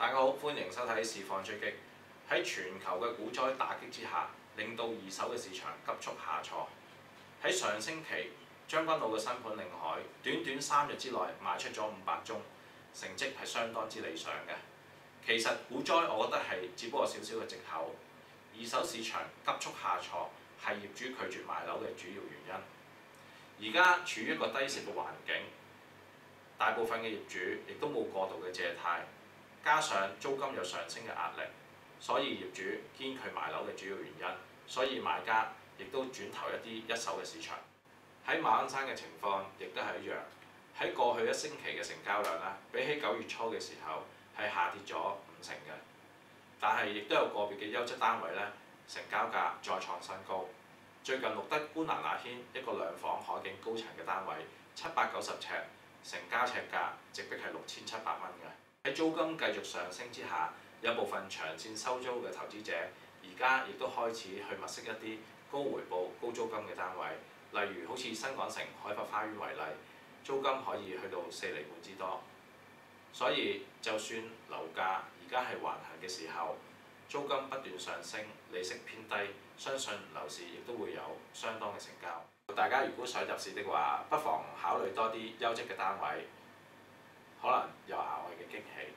大家好，歡迎收睇市況追擊。喺全球嘅股災打擊之下，令到二手嘅市場急速下挫。喺上星期，將軍澳嘅新盤領海，短短3日之內賣出咗500宗，成績係相當之理想嘅。其實股災我覺得係只不過少少嘅藉口，二手市場急速下挫係業主拒絕賣樓嘅主要原因。而家處於一個低息嘅環境，大部分嘅業主亦都冇過度嘅借貸。加上租金有上升嘅壓力，所以業主堅拒賣樓嘅主要原因。所以買家亦都轉投一啲一手嘅市場。喺馬鞍山嘅情況亦都係一樣。喺過去1星期嘅成交量咧，比起9月初嘅時候係下跌咗50%嘅。但係亦都有個別嘅優質單位咧，成交價再創新高。最近錄得觀瀾雅軒一個2房海景高層嘅單位，790尺，成交尺價直逼係6700蚊嘅。喺租金繼續上升之下，有部分長線收租嘅投資者，而家亦都開始去物色一啲高回報、高租金嘅單位，例如好似新港城海柏花園為例，租金可以去到4厘半之多。所以就算樓價而家係橫行嘅時候，租金不斷上升，利息偏低，相信樓市亦都會有相當嘅成交。大家如果想入市的話，不妨考慮多啲優質嘅單位。可能有額外嘅驚喜。